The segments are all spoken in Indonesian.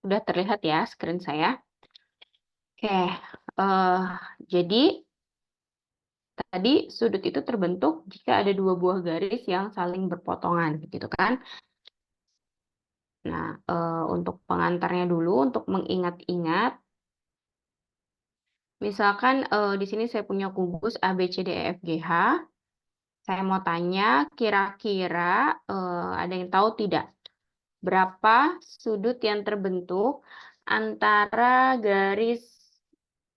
Sudah terlihat ya screen saya? Oke, jadi tadi sudut itu terbentuk jika ada dua buah garis yang saling berpotongan, gitu kan? Nah, untuk pengantarnya dulu, untuk mengingat-ingat, misalkan di sini saya punya kubus A, B, C, D, E, F, G, H. Saya mau tanya, kira-kira ada yang tahu tidak? Berapa sudut yang terbentuk antara garis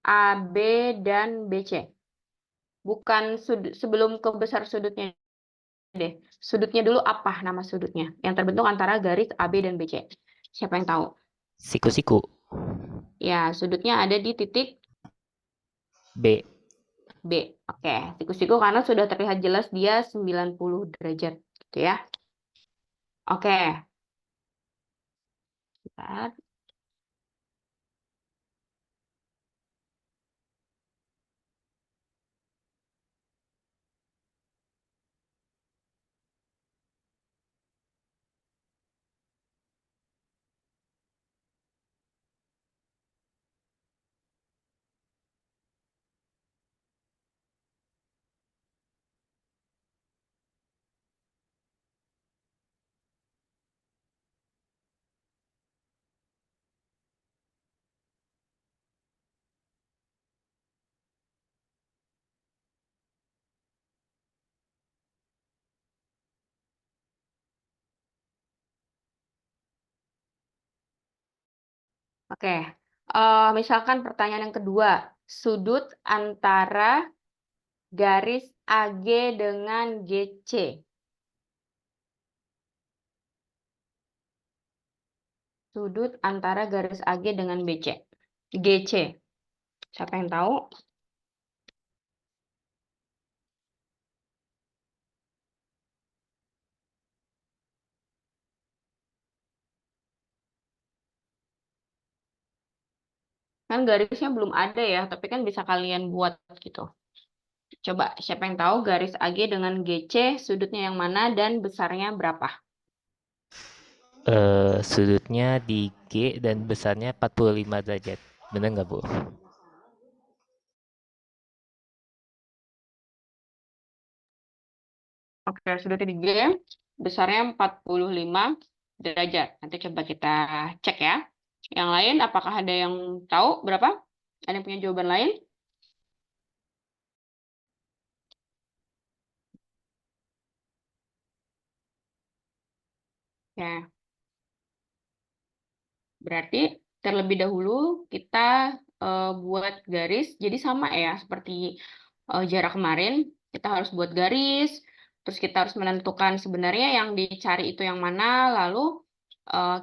AB dan BC? Bukan sebelum ke besar sudutnya deh. Sudutnya dulu apa nama sudutnya? Yang terbentuk antara garis AB dan BC. Siapa yang tahu? Siku-siku. Ya, sudutnya ada di titik B. B. Oke, siku-siku karena sudah terlihat jelas dia 90 derajat. Gitu ya. Oke. Bentar. Oke, misalkan pertanyaan yang kedua, sudut antara garis AG dengan GC. Sudut antara garis AG dengan GC. Siapa yang tahu? Kan garisnya belum ada ya, tapi kan bisa kalian buat gitu. Coba, siapa yang tahu garis AG dengan GC, sudutnya yang mana dan besarnya berapa? Sudutnya di G dan besarnya 45 derajat. Benar nggak, Bu? Oke, sudutnya di G, besarnya 45 derajat. Nanti coba kita cek ya. Yang lain, apakah ada yang tahu berapa? Ada yang punya jawaban lain? Ya, berarti terlebih dahulu kita buat garis. Jadi sama ya, seperti jarak kemarin. Kita harus buat garis, terus kita harus menentukan sebenarnya yang dicari itu yang mana. Lalu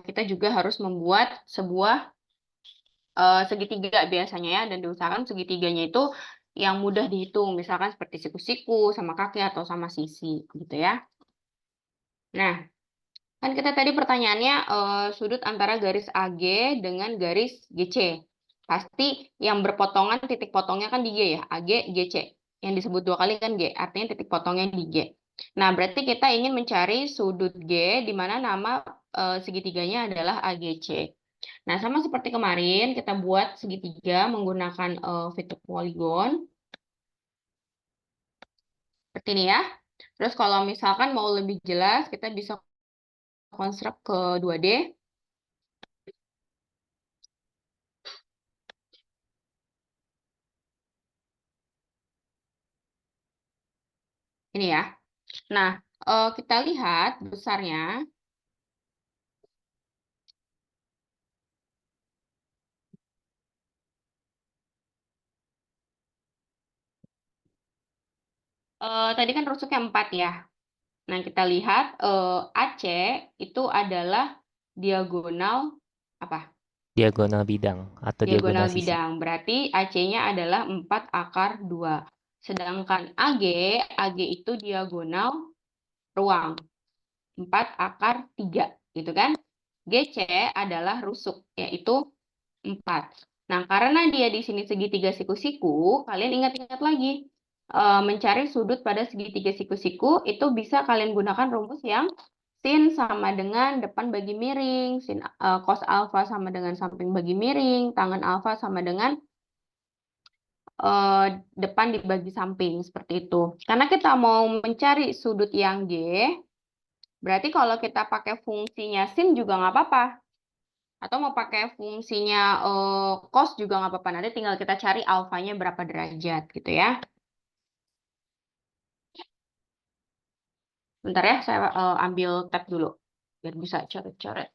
kita juga harus membuat sebuah segitiga biasanya ya. Dan diusahakan segitiganya itu yang mudah dihitung. Misalkan seperti siku-siku, sama kaki, atau sama sisi. Gitu ya. Nah, kan kita tadi pertanyaannya sudut antara garis AG dengan garis GC. Pasti yang berpotongan titik potongnya kan di G ya, AG, GC. Yang disebut dua kali kan G, artinya titik potongnya di G. Nah, berarti kita ingin mencari sudut G di mana nama segitiganya adalah AGC. Nah, sama seperti kemarin, kita buat segitiga menggunakan fitur poligon. Seperti ini ya. Terus kalau misalkan mau lebih jelas, kita bisa konstruk ke 2D. Ini ya. Nah, kita lihat besarnya. Tadi kan rusuknya 4 ya. Nah, kita lihat AC itu adalah diagonal apa? Diagonal bidang atau Diagonal diagonal sisi. bidang. Berarti AC-nya adalah 4 akar 2. Sedangkan AG itu diagonal ruang. 4 akar 3. Gitu kan? GC adalah rusuk, yaitu 4. Nah, karena dia di sini segitiga siku-siku, kalian ingat-ingat lagi. Mencari sudut pada segitiga siku-siku, itu bisa kalian gunakan rumus yang sin sama dengan depan bagi miring, cos alfa sama dengan samping bagi miring, tangen alfa sama dengan depan dibagi samping, seperti itu. Karena kita mau mencari sudut yang G, berarti kalau kita pakai fungsinya sin juga nggak apa-apa. Atau mau pakai fungsinya cos juga nggak apa-apa. Nanti tinggal kita cari alfanya berapa derajat gitu ya. Bentar ya, saya ambil tab dulu. Biar bisa coret-coret.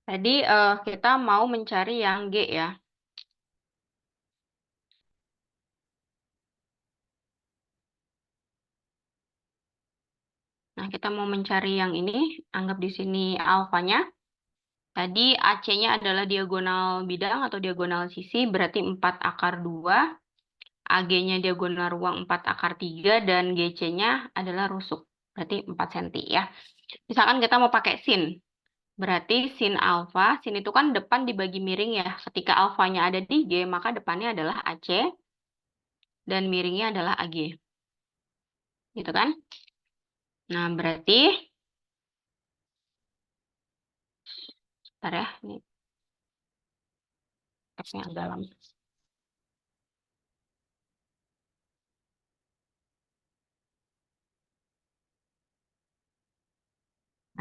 Tadi kita mau mencari yang G ya. Nah, kita mau mencari yang ini. Anggap di sini alfanya. Tadi AC-nya adalah diagonal bidang atau diagonal sisi, berarti 4 akar 2. AG-nya diagonal ruang 4 akar 3, dan GC-nya adalah rusuk. Berarti 4 cm ya. Misalkan kita mau pakai sin. Berarti sin alfa, sin itu kan depan dibagi miring ya. Ketika alfanya ada di G, maka depannya adalah AC, dan miringnya adalah AG. Gitu kan? Nah, berarti, bentar ya, ini teksnya agak lama.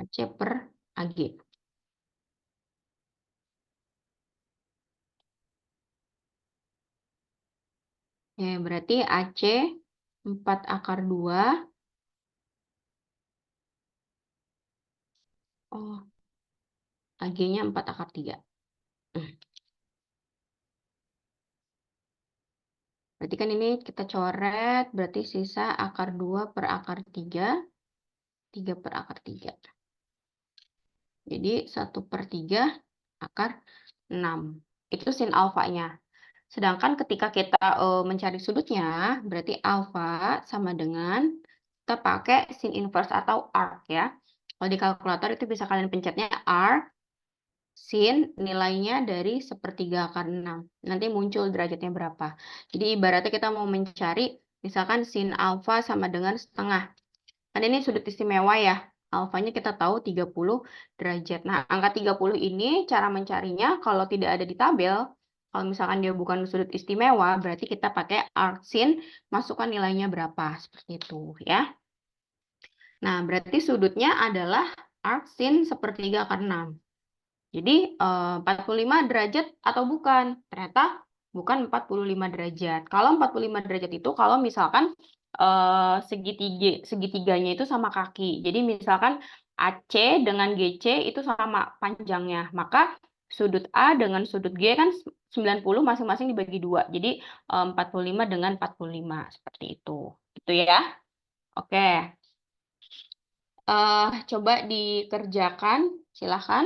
AC per AG. Ya, berarti AC 4 akar 2. Oh, AG-nya 4 akar 3. Berarti kan ini kita coret, berarti sisa akar 2 per akar 3, 3 per akar 3. Jadi 1/3 akar 6. Itu sin alfanya. Sedangkan ketika kita mencari sudutnya, berarti alfa sama dengan, kita pakai sin inverse atau arc ya. Kalau di kalkulator itu bisa kalian pencetnya arc sin nilainya dari 1/3 akar 6. Nanti muncul derajatnya berapa. Jadi ibaratnya kita mau mencari, misalkan sin alfa sama dengan setengah. Kan ini sudut istimewa ya. Alfanya kita tahu 30 derajat. Nah, angka 30 ini cara mencarinya kalau tidak ada di tabel, kalau misalkan dia bukan sudut istimewa, berarti kita pakai arcsin, masukkan nilainya berapa, seperti itu ya. Nah, berarti sudutnya adalah arcsin sepertiga ke 6. Jadi 45 derajat atau bukan? Ternyata bukan 45 derajat. Kalau 45 derajat itu kalau misalkan segitiganya itu sama kaki. Jadi misalkan AC dengan GC itu sama panjangnya. Maka sudut A dengan sudut G kan 90 masing-masing dibagi 2. Jadi 45 dengan 45 seperti itu. Gitu ya. Oke. Coba dikerjakan, silahkan.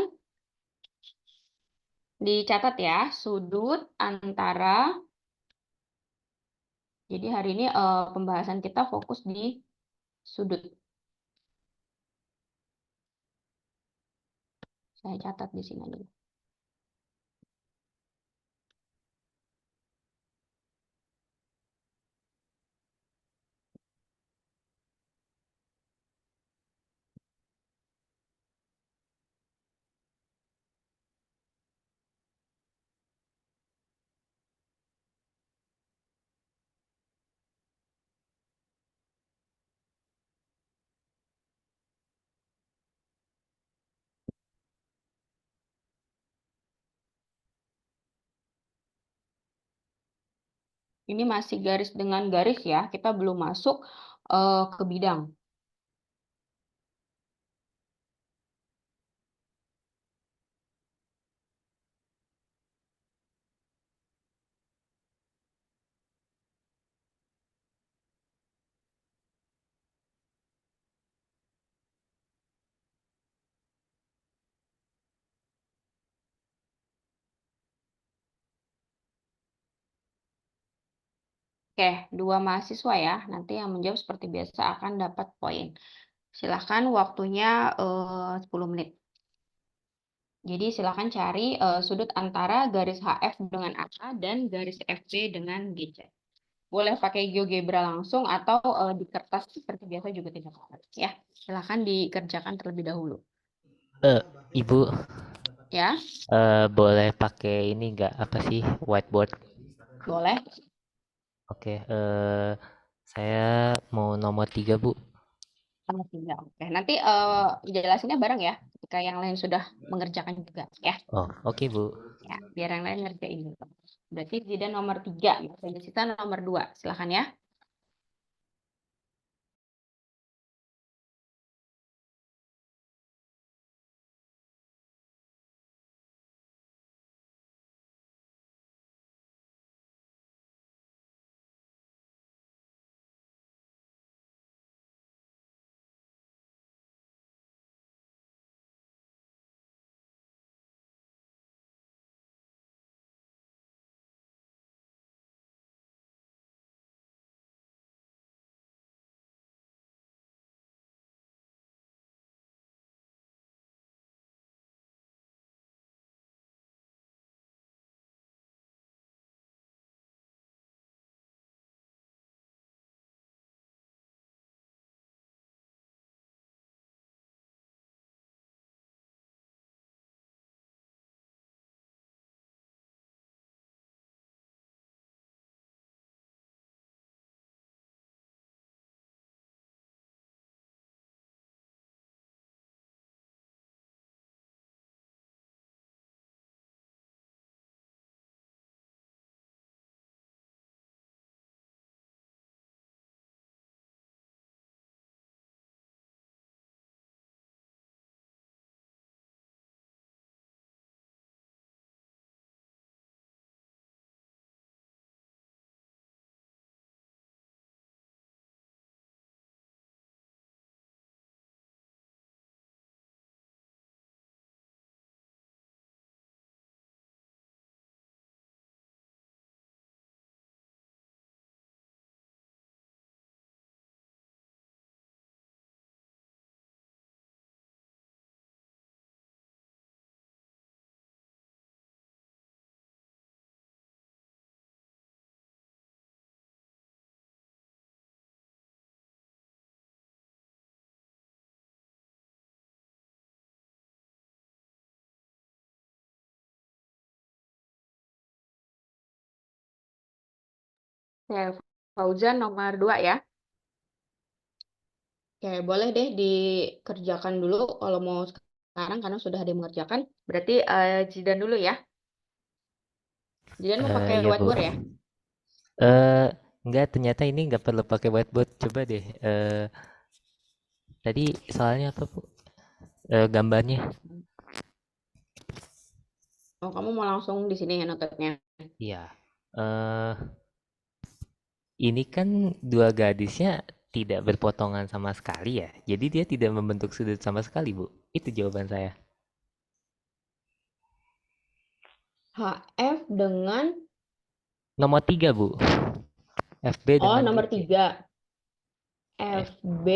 Dicatat ya, sudut antara, jadi hari ini pembahasan kita fokus di sudut. Saya catat di sini dulu. Ini masih garis dengan garis ya, kita belum masuk ke bidang. Oke, dua mahasiswa ya, nanti yang menjawab seperti biasa akan dapat poin. Silahkan waktunya 10 menit. Jadi silahkan cari sudut antara garis HF dengan AK dan garis FB dengan GC. Boleh pakai GeoGebra langsung atau di kertas seperti biasa juga tidak apa-apa ya. Silahkan dikerjakan terlebih dahulu. Eh, Ibu, Ya, boleh pakai ini nggak apa sih whiteboard? boleh. Oke, saya mau nomor 3 Bu. Sama tiga. Oke, nanti jelasinnya bareng ya. Ketika yang lain sudah mengerjakan juga ya. Oh, oke Bu. Ya, biar yang lain ngerjain dulu. Berarti Zidan nomor 3, Mas Sita nomor 2. Silahkan ya. Oke, Fauzan nomor 2 ya. Oke, boleh deh dikerjakan dulu kalau mau sekarang karena sudah ada yang mengerjakan. Berarti Jidan dulu ya. Jidan mau pakai Iya, Bu. whiteboard ya? Eh, enggak, ternyata ini nggak perlu pakai whiteboard. Coba deh. Tadi soalnya apa, Bu? Gambarnya. Oh, kamu mau langsung di sini ya nototnya. Iya. Eh, ini kan dua gadisnya tidak berpotongan sama sekali ya. Jadi dia tidak membentuk sudut sama sekali, Bu. Itu jawaban saya. HF dengan, Nomor tiga, Bu. FB oh dengan nomor GC. 3. F. FB,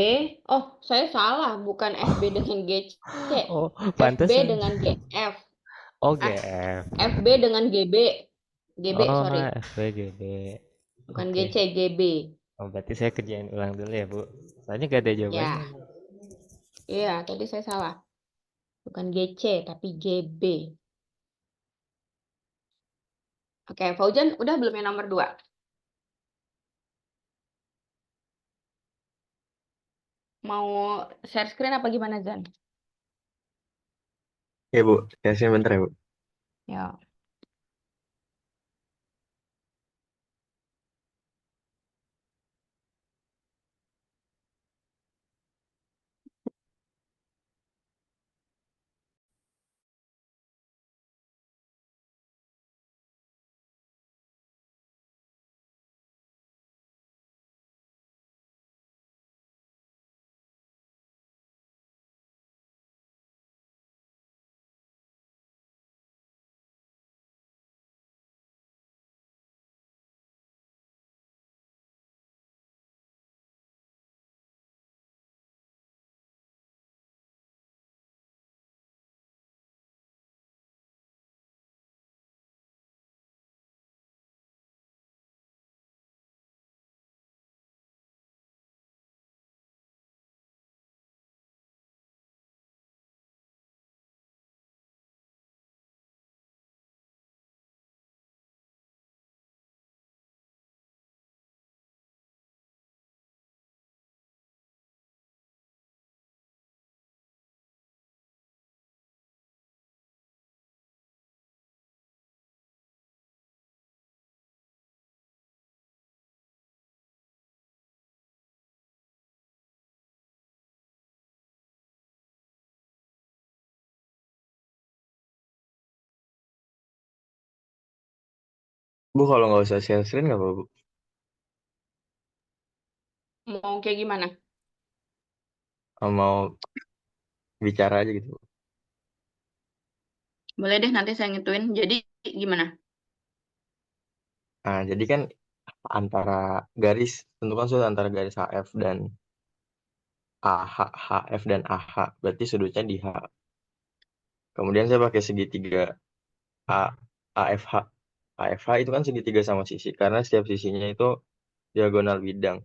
oh saya salah, bukan FB dengan GC. Oh, FB pantesan. dengan GF. Oh, Ah, GF. FB dengan GB. GB, Oh, sorry. FBGB. Bukan Oke. GC, GB. Oh, berarti saya kerjain ulang dulu ya, Bu. Soalnya gak ada jawabannya. Ya, iya tadi saya salah. Bukan GC, tapi GB. Oke, Fauzan udah belum yang nomor 2? Mau share screen apa gimana, Zan? Ya Bu, kasih bentar ya Bu. Ya. Bu kalau nggak usah share screen nggak apa Bu? Mau kayak gimana? Mau bicara aja gitu Bu. Boleh deh nanti saya ngituin. Jadi gimana? Nah jadi kan antara garis, tentukan sudut antara garis HF dan AH, HF dan AH, berarti sudutnya di H. Kemudian saya pakai segitiga A, AFH. AFH itu kan segitiga sama sisi, karena setiap sisinya itu diagonal bidang.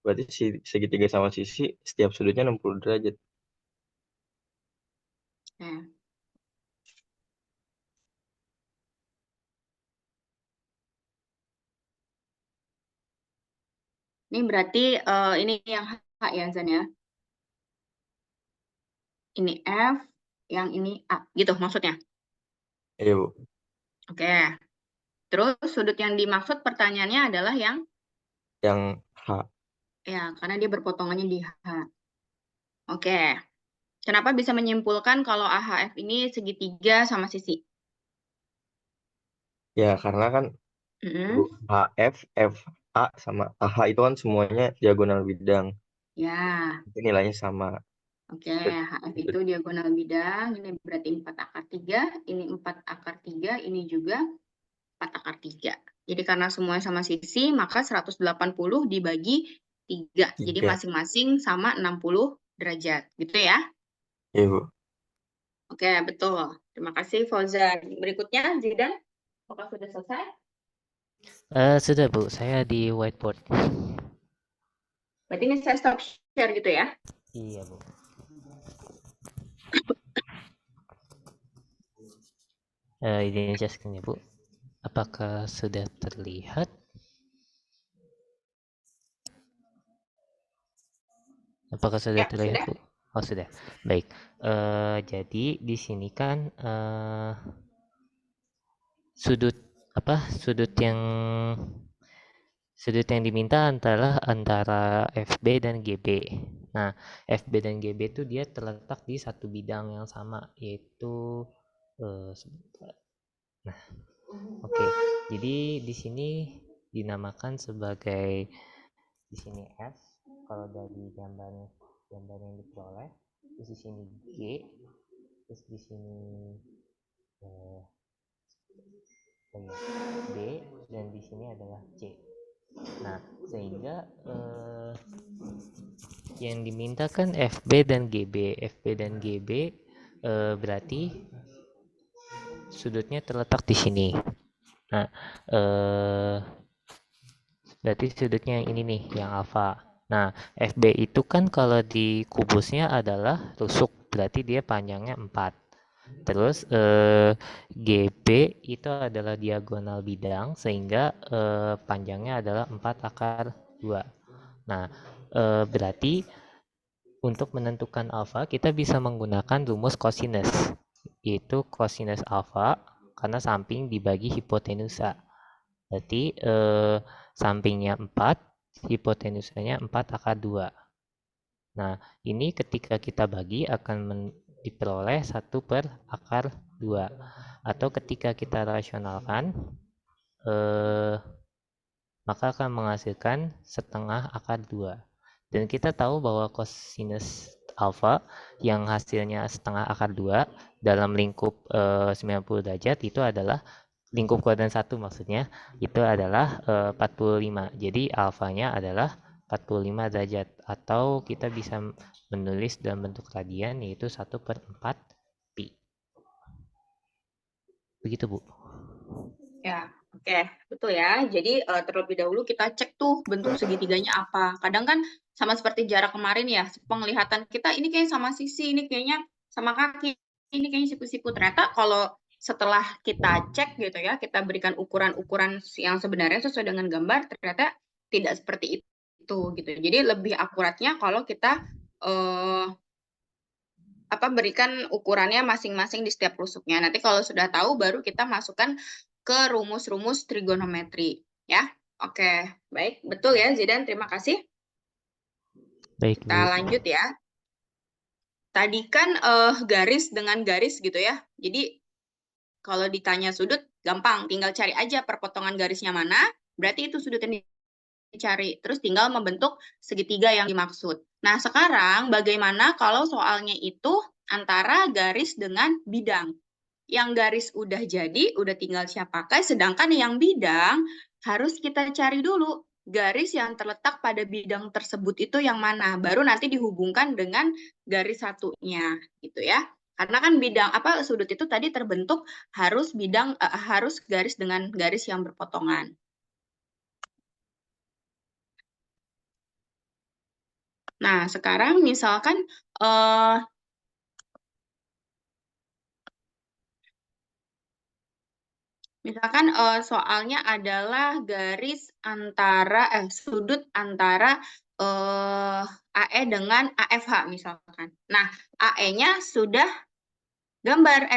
Berarti segitiga sama sisi, setiap sudutnya 60 derajat. Oke. Ini berarti ini yang H ya, Zan ya. Ini F, yang ini A. Gitu maksudnya. Iya Bu. Oke. Terus sudut yang dimaksud pertanyaannya adalah yang Yang H. ya, karena dia berpotongannya di H. Oke. Kenapa bisa menyimpulkan kalau AHF ini segitiga sama sisi? Ya karena kan Bu, Mm-mm. HF, FH sama AH itu kan semuanya diagonal bidang. Ya, Itu nilainya sama. oke. HF itu Bet- diagonal bidang. Ini berarti 4 akar 3. Ini 4 akar 3. Ini juga 4 akar 3. Jadi karena semuanya sama sisi, maka 180 dibagi 3. Jadi Tiga. masing-masing sama 60 derajat. Gitu ya? Iya Bu. Oke, betul. Terima kasih, Fauzan. Berikutnya, Zidan. Apakah sudah selesai? Sudah, Bu. Saya di whiteboard. Berarti ini saya stop share gitu ya? Iya, Bu. Ini screen-nya, Bu. Apakah sudah terlihat? Apakah sudah Ya, terlihat, sudah. Bu? Oh, sudah. Baik. Jadi di sini kan sudut sudut yang diminta antara FB dan GB. Nah, FB dan GB itu dia terletak di satu bidang yang sama, yaitu sebentar. Nah, oke. Jadi di sini dinamakan sebagai di sini F kalau dari gambar yang diperoleh, terus di sini G, terus di sini B, dan di sini adalah C. Nah, sehingga yang diminta kan FB dan GB. FB dan GB berarti sudutnya terletak di sini. Nah, berarti sudutnya yang ini nih, yang alfa. Nah, FB itu kan kalau di kubusnya adalah tusuk, berarti dia panjangnya 4. Terus GB itu adalah diagonal bidang, sehingga panjangnya adalah 4/2. Nah, berarti untuk menentukan alfa kita bisa menggunakan rumus cosinus, yaitu cosinus alfa karena samping dibagi hipotenusa. Berarti sampingnya 4, hipotenusanya 4/2. Nah, ini ketika kita bagi akan diperoleh 1/2. Atau ketika kita rasionalkan, maka akan menghasilkan 1/2. Dan kita tahu bahwa cosinus alfa yang hasilnya 1/2 dalam lingkup 90 derajat itu adalah lingkup kuadran 1 maksudnya, itu adalah 45. Jadi alfanya adalah 45 derajat, atau kita bisa menulis dalam bentuk radian, yaitu 1/4 pi. Begitu, Bu. Ya, oke, betul ya. Jadi terlebih dahulu kita cek tuh bentuk segitiganya apa. Kadang kan sama seperti jarak kemarin ya, penglihatan kita ini kayaknya sama sisi, ini kayaknya sama kaki, ini kayaknya siku-siku. Ternyata kalau setelah kita cek gitu ya, kita berikan ukuran-ukuran yang sebenarnya sesuai dengan gambar, ternyata tidak seperti itu gitu. Jadi lebih akuratnya kalau kita berikan ukurannya masing-masing di setiap rusuknya. Nanti kalau sudah tahu baru kita masukkan ke rumus-rumus trigonometri ya. Oke, baik, betul ya Zidan, terima kasih. Baik, Kita Bu. lanjut ya. Tadi kan garis dengan garis gitu ya. Jadi kalau ditanya sudut gampang, tinggal cari aja perpotongan garisnya mana, berarti itu sudut yang dicari. Terus tinggal membentuk segitiga yang dimaksud. Nah, sekarang bagaimana kalau soalnya itu antara garis dengan bidang? Yang garis udah jadi, udah tinggal siap pakai, sedangkan yang bidang harus kita cari dulu garis yang terletak pada bidang tersebut itu yang mana, baru nanti dihubungkan dengan garis satunya, gitu ya. Karena kan bidang sudut itu tadi terbentuk harus harus garis dengan garis yang berpotongan. Nah, sekarang misalkan soalnya adalah garis antara sudut antara AE dengan AFH misalkan. Nah, AE-nya sudah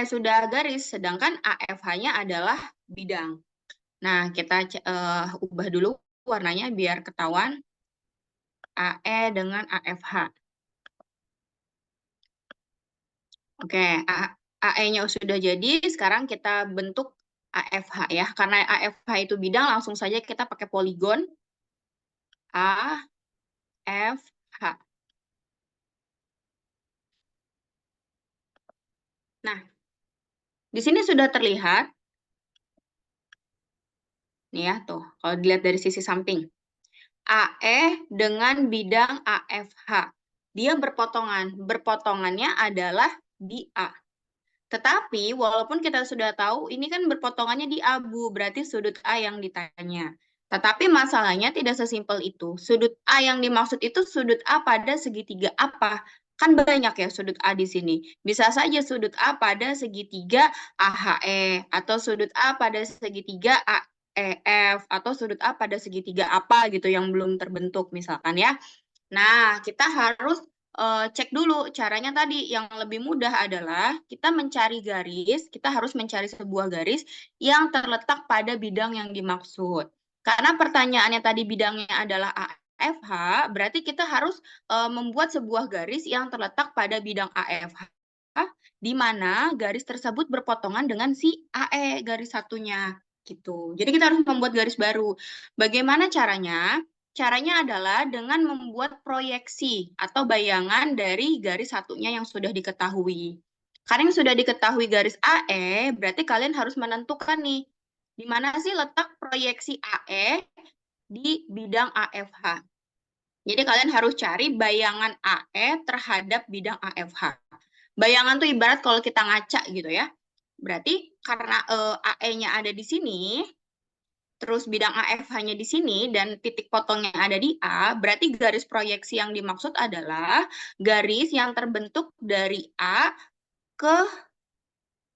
sudah garis, sedangkan AFH-nya adalah bidang. Nah, kita ubah dulu warnanya biar ketahuan AE dengan AFH. Oke, AE-nya sudah jadi, sekarang kita bentuk AFH ya. Karena AFH itu bidang, langsung saja kita pakai poligon AFH. Nah, di sini sudah terlihat, nih ya, tuh, kalau dilihat dari sisi samping. AE dengan bidang AFH. Dia berpotongan. Berpotongannya adalah di A. Tetapi, walaupun kita sudah tahu, ini kan berpotongannya di abu, berarti sudut A yang ditanya. Tetapi masalahnya tidak sesimpel itu. Sudut A yang dimaksud itu sudut A pada segitiga apa? Kan banyak ya sudut A di sini. Bisa saja sudut A pada segitiga AHE, atau sudut A pada segitiga AEF, atau sudut A pada segitiga apa gitu yang belum terbentuk misalkan ya. Nah, kita harus cek dulu caranya tadi. Yang lebih mudah adalah kita mencari garis, kita harus mencari sebuah garis yang terletak pada bidang yang dimaksud. Karena pertanyaannya tadi bidangnya adalah AFH, berarti kita harus membuat sebuah garis yang terletak pada bidang AFH, di mana garis tersebut berpotongan dengan si AE garis satunya. Gitu. Jadi kita harus membuat garis baru. Bagaimana caranya? Caranya adalah dengan membuat proyeksi atau bayangan dari garis satunya yang sudah diketahui. Karena yang sudah diketahui garis AE, berarti kalian harus menentukan nih, di mana sih letak proyeksi AE di bidang AFH. Jadi kalian harus cari bayangan AE terhadap bidang AFH. Bayangan tuh ibarat kalau kita ngaca gitu ya. Berarti karena AE-nya ada di sini, terus bidang AFH-nya di sini, dan titik potongnya ada di A, berarti garis proyeksi yang dimaksud adalah garis yang terbentuk dari A ke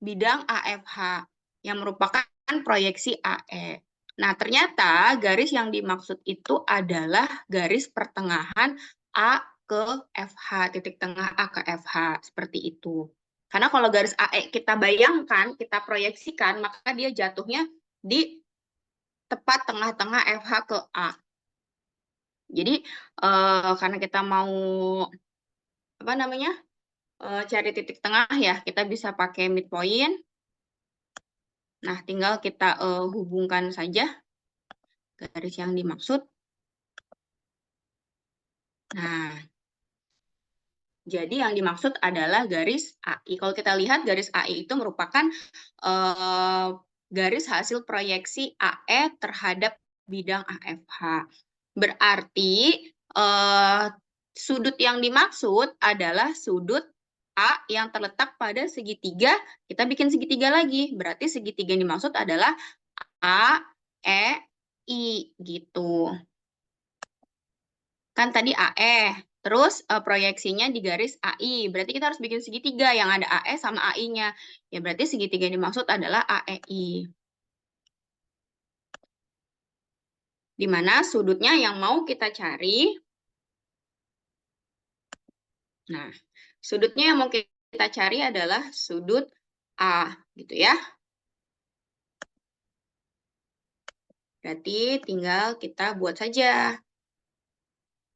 bidang AFH, yang merupakan proyeksi AE. Nah, ternyata garis yang dimaksud itu adalah garis pertengahan A ke FH, titik tengah A ke FH, seperti itu. Karena kalau garis AE kita bayangkan, kita proyeksikan, maka dia jatuhnya di tepat tengah-tengah FH ke A. Jadi karena kita mau apa namanya cari titik tengah ya, kita bisa pakai midpoint. Nah, tinggal kita hubungkan saja garis yang dimaksud. Nah, jadi yang dimaksud adalah garis AI. Kalau kita lihat garis AI itu merupakan garis hasil proyeksi AE terhadap bidang AFH. Berarti sudut yang dimaksud adalah sudut A yang terletak pada segitiga. Kita bikin segitiga lagi. Berarti segitiga yang dimaksud adalah A, E, I gitu. Kan tadi AE. Terus proyeksinya di garis AI. Berarti kita harus bikin segitiga yang ada AE sama AI-nya. Ya berarti segitiga yang dimaksud adalah AEI. Di mana sudutnya yang mau kita cari. Nah, sudutnya yang mau kita cari adalah sudut A, gitu ya. Berarti tinggal kita buat saja.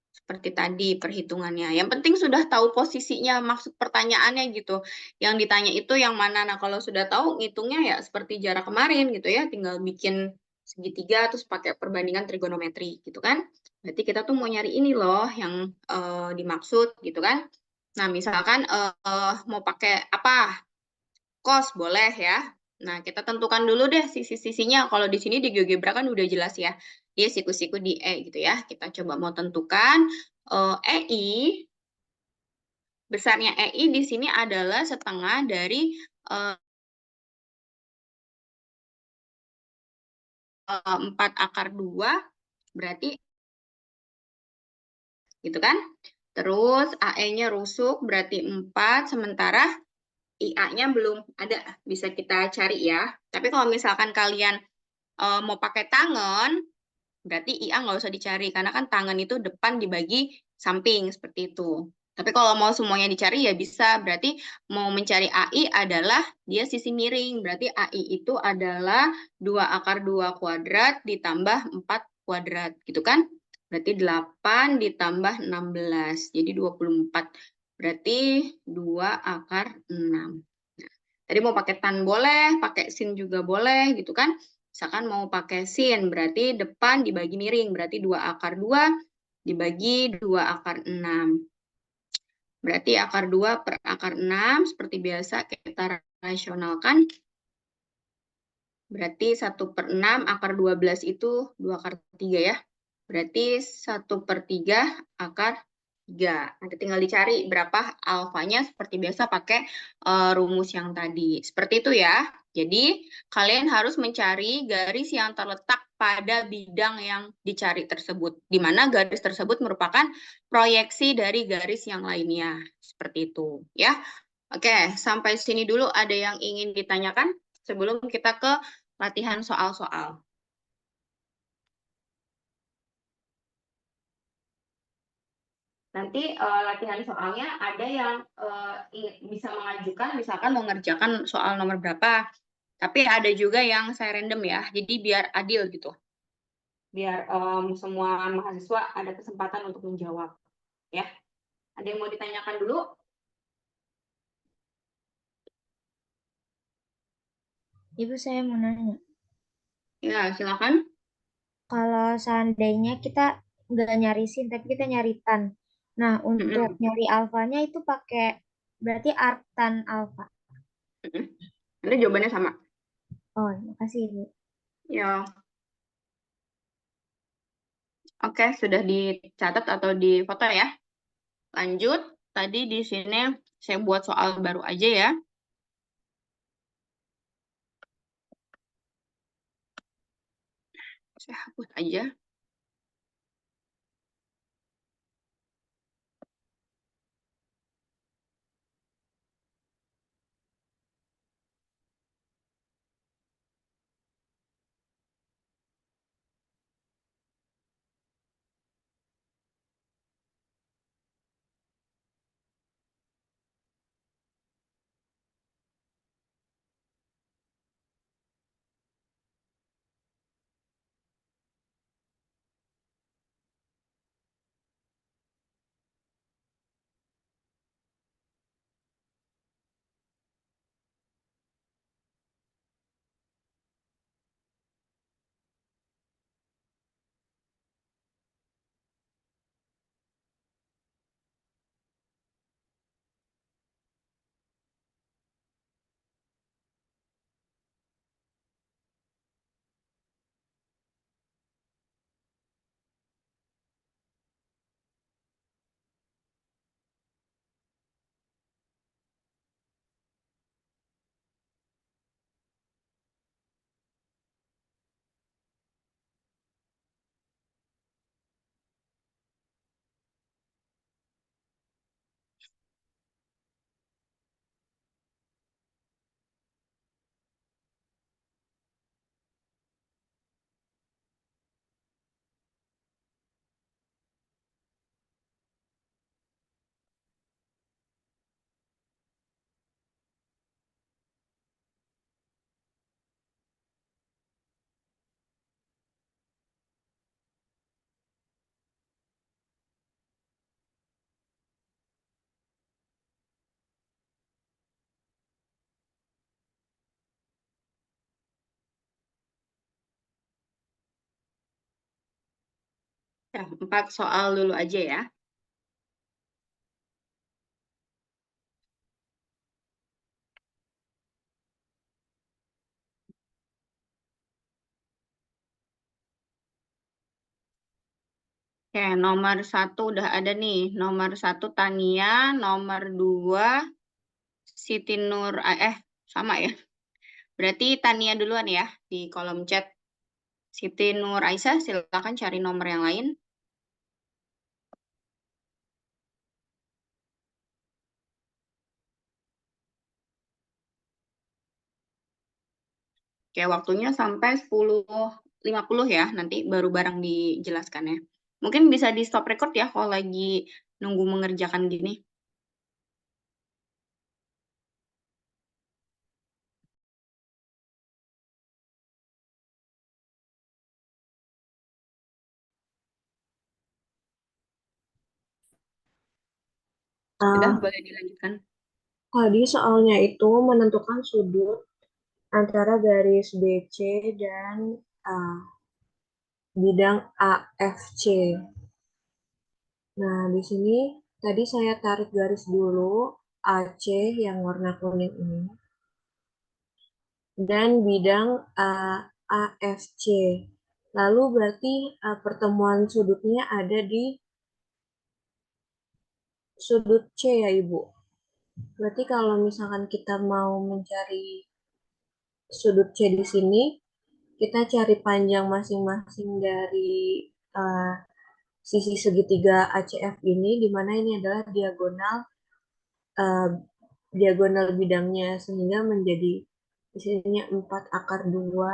Seperti tadi perhitungannya. Yang penting sudah tahu posisinya, maksud pertanyaannya gitu. Yang ditanya itu yang mana. Nah, kalau sudah tahu ngitungnya ya seperti jarak kemarin gitu ya, tinggal bikin segitiga terus pakai perbandingan trigonometri gitu kan. Berarti kita tuh mau nyari ini loh yang dimaksud gitu kan. Nah, misalkan mau pakai apa? Cos boleh ya. Nah, kita tentukan dulu deh sisi-sisinya. Kalau di sini di GeoGebra kan udah jelas ya. Dia siku-siku di E gitu ya. Kita coba mau tentukan EI. Besarnya EI di sini adalah setengah dari 4 akar 2. Berarti gitu kan. Terus AE-nya rusuk berarti 4. Sementara IA-nya belum ada. Bisa kita cari ya. Tapi kalau misalkan kalian mau pakai tangan, berarti IA nggak usah dicari, karena kan tangan itu depan dibagi samping, seperti itu. Tapi kalau mau semuanya dicari ya bisa, berarti mau mencari AI adalah dia sisi miring, berarti AI itu adalah 2 akar 2 kuadrat ditambah 4 kuadrat, gitu kan? Berarti 8 ditambah 16, jadi 24. Berarti 2 akar 6. Tadi mau pakai tan boleh, pakai sin juga boleh gitu kan. Misalkan mau pakai sin, berarti depan dibagi miring, berarti 2 akar 2 dibagi 2 akar 6. Berarti akar 2 per akar 6, seperti biasa kita rasionalkan. Berarti 1 per 6, akar 12 itu 2 akar 3 ya. Berarti 1 per 3 akar 3. Nanti tinggal dicari berapa alfanya, seperti biasa pakai rumus yang tadi. Seperti itu ya. Jadi kalian harus mencari garis yang terletak pada bidang yang dicari tersebut. Di mana garis tersebut merupakan proyeksi dari garis yang lainnya. Seperti itu ya. Oke, sampai sini dulu ada yang ingin ditanyakan sebelum kita ke latihan soal-soal. Nanti latihan soalnya ada yang bisa mengajukan, misalkan mau ngerjakan soal nomor berapa. Tapi ada juga yang saya random ya, jadi biar adil gitu. Biar semua mahasiswa ada kesempatan untuk menjawab. Ya, ada yang mau ditanyakan dulu? Ibu, saya mau nanya. Ya, silakan. Kalau seandainya kita nggak nyari sin, tapi kita nyari tan. Nah, untuk Mm-mm. nyari alfanya itu pakai berarti arctan alfa. Mm-mm. Nanti jawabannya sama. Oh, makasih Ibu. Ya, oke, sudah dicatat atau difoto ya. Lanjut, tadi di sini saya buat soal baru aja ya. Saya hapus aja. Ya, 4 soal dulu aja ya. Oke, nomor 1 udah ada nih. Nomor 1 Tania, nomor 2 Siti Nur, sama ya. Berarti Tania duluan ya di kolom chat. Siti Nur Aisyah, silakan cari nomor yang lain. Oke, waktunya sampai 10.50 ya, nanti baru bareng dijelaskan ya. Mungkin bisa di stop record ya kalau lagi nunggu mengerjakan gini. Sudah, Ah, boleh dilanjutkan. tadi soalnya itu menentukan sudut antara garis BC dan ah, bidang AFC. Nah, di sini tadi saya tarik garis dulu AC yang warna kuning ini dan bidang AFC. Lalu berarti pertemuan sudutnya ada di sudut C ya, Ibu. Berarti kalau misalkan kita mau mencari sudut C di sini, kita cari panjang masing-masing dari eh, sisi segitiga ACF ini, di mana ini adalah eh, diagonal bidangnya, sehingga menjadi di sininya 4 akar 2,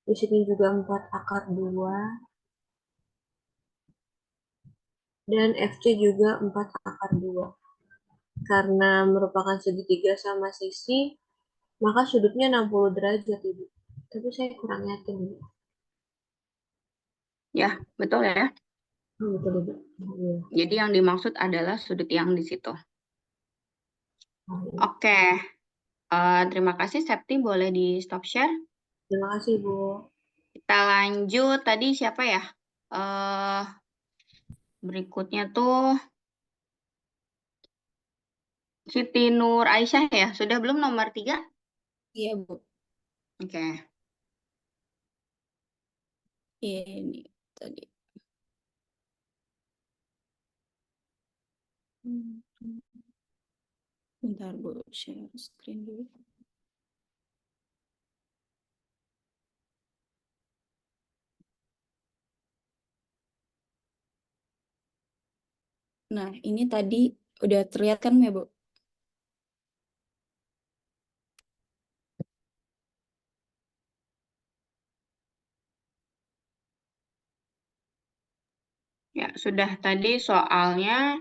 di sini juga 4 akar 2, dan FC juga 4 akar 2. Karena merupakan segitiga sama sisi, maka sudutnya 60 derajat, Ibu. Tapi saya kurang yakin, Ibu. Ya, betul ya. Betul, Ibu. Alhamdulillah. Jadi yang dimaksud adalah sudut yang di situ. Oke. Terima kasih, Septi. Boleh di stop share? Terima kasih, Ibu. Kita lanjut. Tadi siapa ya? Berikutnya tuh Siti Nur Aisyah ya. Sudah belum nomor 3? Iya, Bu. Oke. Ini tadi. Bentar, Bu. Share screen dulu. Nah, ini tadi udah terlihat kan ya, Bu? Ya, sudah tadi soalnya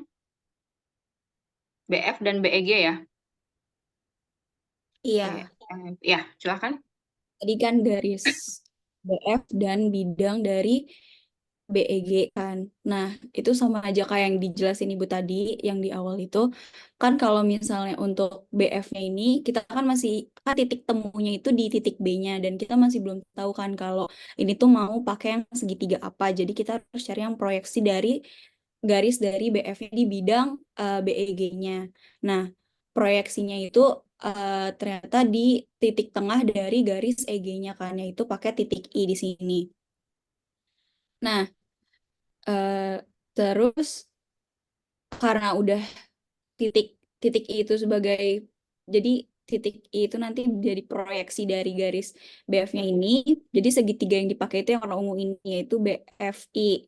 BF dan BEG ya. Iya. Ya, silakan. Tadi kan garis BF dan bidang dari BEG kan. Nah, itu sama aja kayak yang dijelasin Ibu tadi, yang di awal itu. Kan kalau misalnya untuk BF-nya ini, kita kan masih, kan titik temunya itu di titik B-nya. Dan kita masih belum tahu kan kalau ini tuh mau pakai yang segitiga apa. Jadi kita harus cari yang proyeksi dari garis dari BF-nya di bidang BEG-nya. Nah, proyeksinya itu ternyata di titik tengah dari garis EG-nya kan, yaitu pakai titik I di sini. Nah, terus karena udah titik titik I itu sebagai, jadi titik I itu nanti jadi proyeksi dari garis BF-nya ini, jadi segitiga yang dipakai itu yang warna ungu ini yaitu BFI.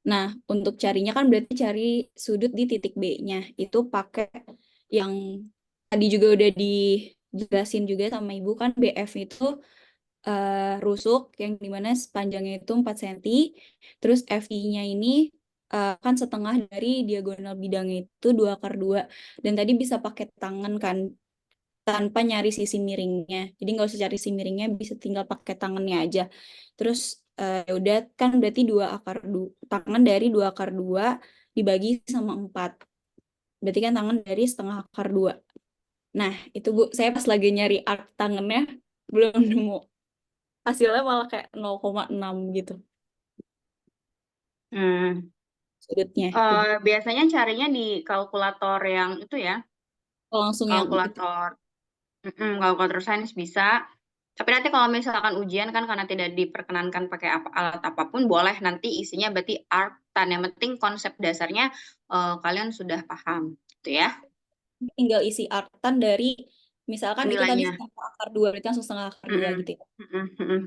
Nah, untuk carinya kan berarti cari sudut di titik B-nya. Itu pakai yang tadi juga udah dijelasin juga sama Ibu kan, BF itu rusuk yang dimana sepanjangnya itu 4 cm. Terus FI-nya ini kan setengah dari diagonal bidangnya itu 2 akar 2. Dan tadi bisa pakai tangan kan, tanpa nyari sisi miringnya. Jadi nggak usah cari sisi miringnya, bisa tinggal pakai tangannya aja. Terus udah kan berarti 2 akar 2, tangan dari 2 akar 2 dibagi sama 4. Berarti kan tangan dari setengah akar 2. Nah, itu Bu, saya pas lagi nyari arc tangannya belum nemu. Hasilnya malah kayak 0,6 gitu sudutnya. Biasanya carinya di kalkulator yang itu ya, Langsung yang itu. kalkulator sains bisa. Tapi nanti kalau misalkan ujian kan karena tidak diperkenankan pakai alat apapun, boleh nanti isinya berarti arctan. Yang penting konsep dasarnya kalian sudah paham, gitu ya. Tinggal isi artan dari misalkan itu tadi Nilainya. setengah akar 2, berarti langsung setengah akar 2 gitu ya.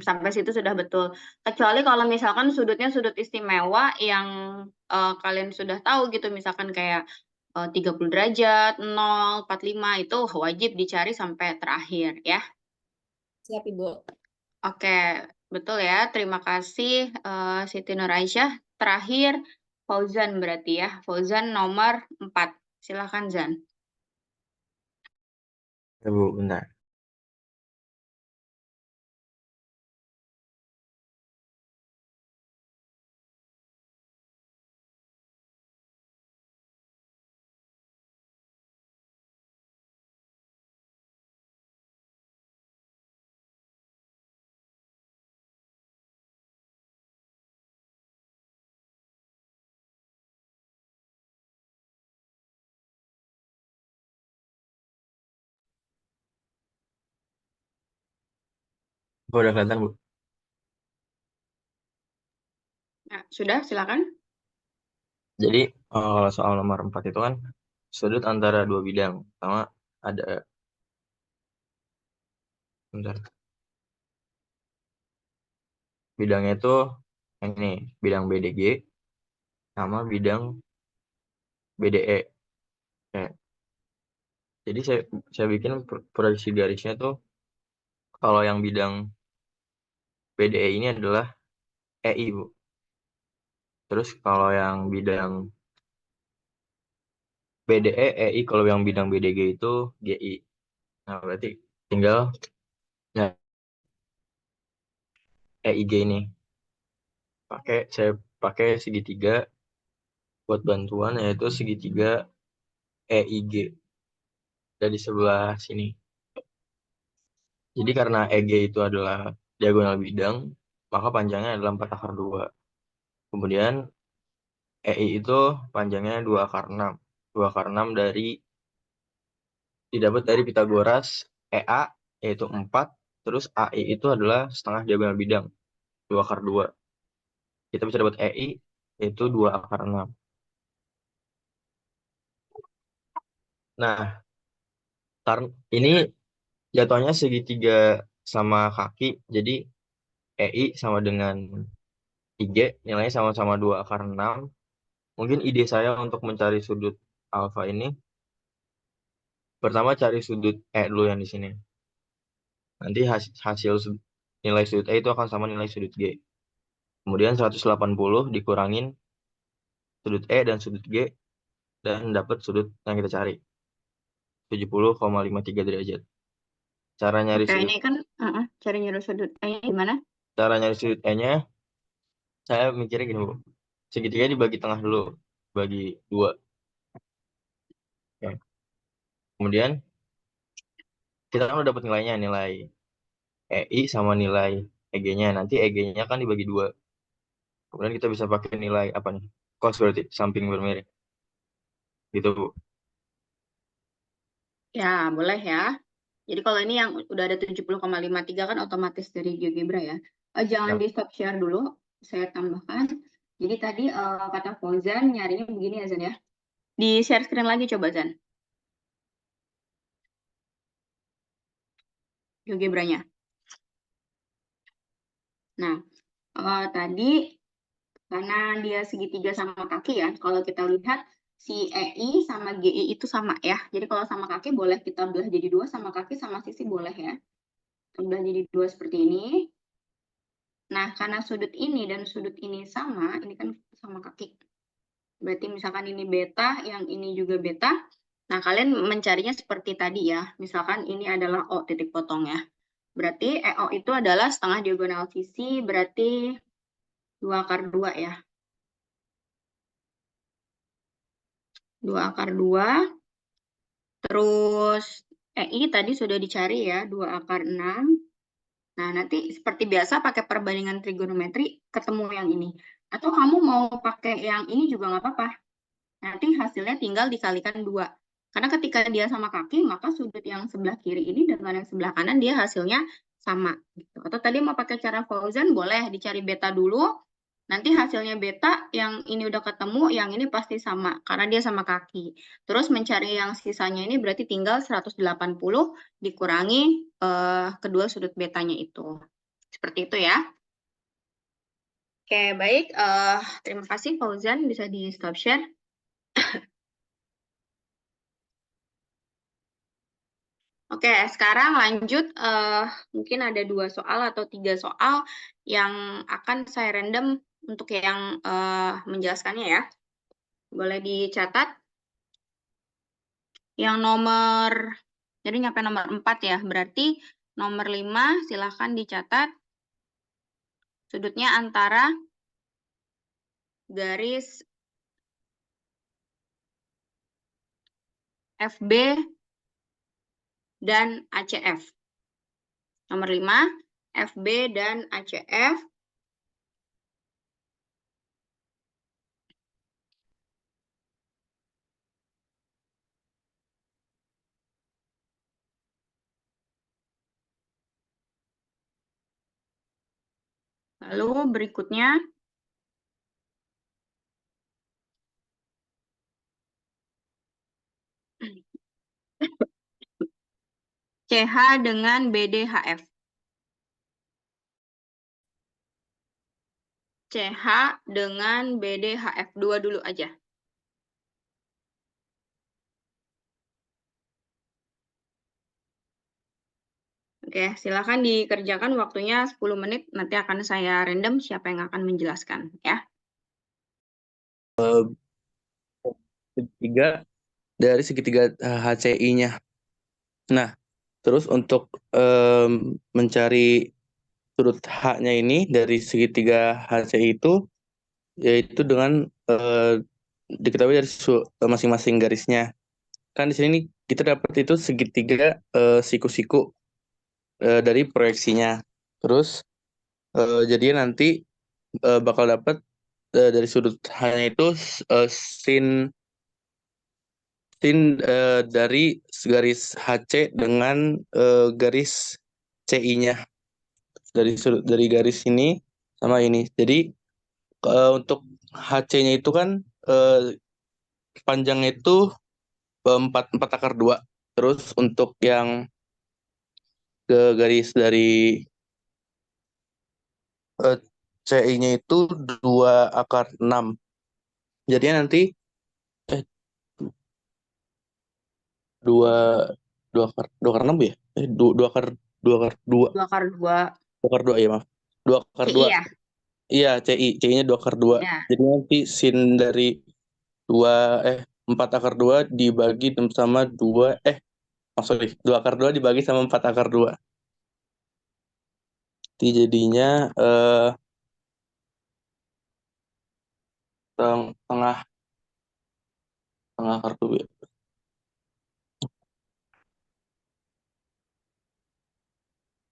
Sampai situ sudah betul. Kecuali kalau misalkan sudutnya sudut istimewa yang kalian sudah tahu gitu, misalkan kayak 30 derajat, 0, 45, itu wajib dicari sampai terakhir ya. Siap, Ibu. Oke, betul ya. Terima kasih Siti Nur Aisyah. Terakhir Fauzan berarti ya. Fauzan nomor 4. Silakan Zan. Ya, Bu, bentar. Bu, udah kelihatan, Bu. Nah, sudah, silakan. Jadi kalau soal nomor 4 itu kan sudut antara dua bidang. Pertama ada, bentar, bidangnya itu yang ini, bidang BDG sama bidang BDE. Oke. Jadi saya bikin proyeksi garisnya tuh, kalau yang bidang BDE ini adalah EI, Bu. Terus kalau yang bidang BDE, EI, kalau yang bidang BDG itu GI. Nah, berarti tinggal ya, EIG ini. Saya pakai segitiga buat bantuan, yaitu segitiga EIG dari sebelah sini. Jadi karena EG itu adalah diagonal bidang, maka panjangnya adalah 4 akar 2. Kemudian EI itu panjangnya 2 akar 6. 2 akar 6 didapat dari Pitagoras. EA yaitu 4, terus AI itu adalah setengah diagonal bidang, 2 akar 2. Kita bisa dapat EI yaitu 2 akar 6. Nah, ini jatuhnya segitiga sama kaki, jadi EI sama dengan IG, nilainya sama-sama 2 akar 6. Mungkin ide saya untuk mencari sudut alfa ini, pertama cari sudut E dulu yang di sini. Nanti hasil nilai sudut E itu akan sama nilai sudut G. Kemudian 180 dikurangin sudut E dan sudut G, dan dapat sudut yang kita cari, 70,53 derajat. Cara nyari Oke, sudut ini kan cari nyari sudut E-nya gimana? cara nyari sudut E-nya, saya mikirnya gini, Bu. Segitiga dibagi tengah dulu, bagi 2. Ya. Kemudian kita kan udah dapat nilainya, nilai EI sama nilai EG-nya. Nanti EG-nya kan dibagi 2. Kemudian kita bisa pakai nilai apa nih? Cos berarti samping bermirip. Gitu, Bu. Ya, boleh ya. Jadi kalau ini yang udah ada 70,53 kan otomatis dari GeoGebra ya. Jangan Ya. di stop share dulu, saya tambahkan. Jadi tadi kata Fauzan nyarinya begini ya Zan ya. Di share screen lagi coba Zan, GeoGebra-nya. Nah, tadi karena dia segitiga sama kaki ya, kalau kita lihat si EI sama GI itu sama ya. Jadi kalau sama kaki boleh kita belah jadi 2, sama kaki sama sisi boleh ya. Kita belah jadi 2 seperti ini. Nah, karena sudut ini dan sudut ini sama, ini kan sama kaki. Berarti misalkan ini beta, yang ini juga beta. Nah, kalian mencarinya seperti tadi ya. Misalkan ini adalah O titik potong ya. Berarti EO itu adalah setengah diagonal sisi, berarti 2 akar 2 ya. 2 akar 2. Terus EI tadi sudah dicari ya, 2 akar 6. Nah, nanti seperti biasa pakai perbandingan trigonometri ketemu yang ini. Atau kamu mau pakai yang ini juga nggak apa-apa. Nanti hasilnya tinggal dikalikan 2. Karena ketika dia sama kaki, maka sudut yang sebelah kiri ini dengan yang sebelah kanan dia hasilnya sama. Gitu. Atau tadi mau pakai cara Fauzan, boleh dicari beta dulu. Nanti hasilnya beta, yang ini udah ketemu, yang ini pasti sama. Karena dia sama kaki. Terus mencari yang sisanya ini berarti tinggal 180 dikurangi kedua sudut betanya itu. Seperti itu ya. Oke, baik. Terima kasih Fauzan. Bisa di stop share. Oke, sekarang lanjut. Mungkin ada 2 soal atau 3 soal yang akan saya random untuk yang menjelaskannya ya. Boleh dicatat. Yang nomor, jadi nyampe nomor 4 ya. Berarti nomor 5 silahkan dicatat. Sudutnya antara garis FB dan ACF. Nomor 5, FB dan ACF. Lalu berikutnya CH dengan BDHF. CH dengan BDHF. 2 dulu aja. Oke, silakan dikerjakan, waktunya 10 menit. Nanti akan saya random siapa yang akan menjelaskan ya. Tiga dari segitiga HCI-nya. Nah, terus untuk mencari sudut H-nya ini dari segitiga HCI itu, yaitu dengan diketahui dari masing-masing garisnya. Kan di sini kita dapat itu segitiga siku-siku dari proyeksinya. Terus jadinya nanti bakal dapat dari sudut H-nya itu sin dari garis HC dengan garis CI-nya dari garis ini sama ini. Jadi untuk HC-nya itu kan panjangnya itu 4 akar 2. Terus untuk yang ke garis dari CI-nya itu 2 akar 6. Jadinya nanti 2 akar 6 ya? 2 akar 2. 2 akar 2 2 akar 2 ya, maaf. 2 akar 2. CI ya? Iya, CI-nya 2 akar 2. Ya. Jadi nanti sin dari 4 akar 2 dibagi sama 2 sorry, 2 akar 2 dibagi sama 4 akar 2. Jadi jadinya tengah akar 2 ya.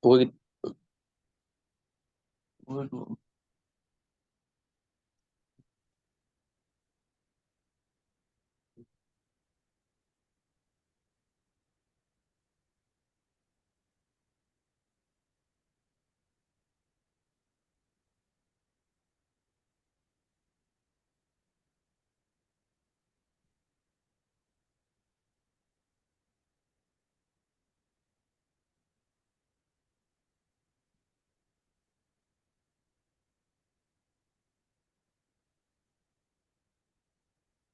Gue gitu.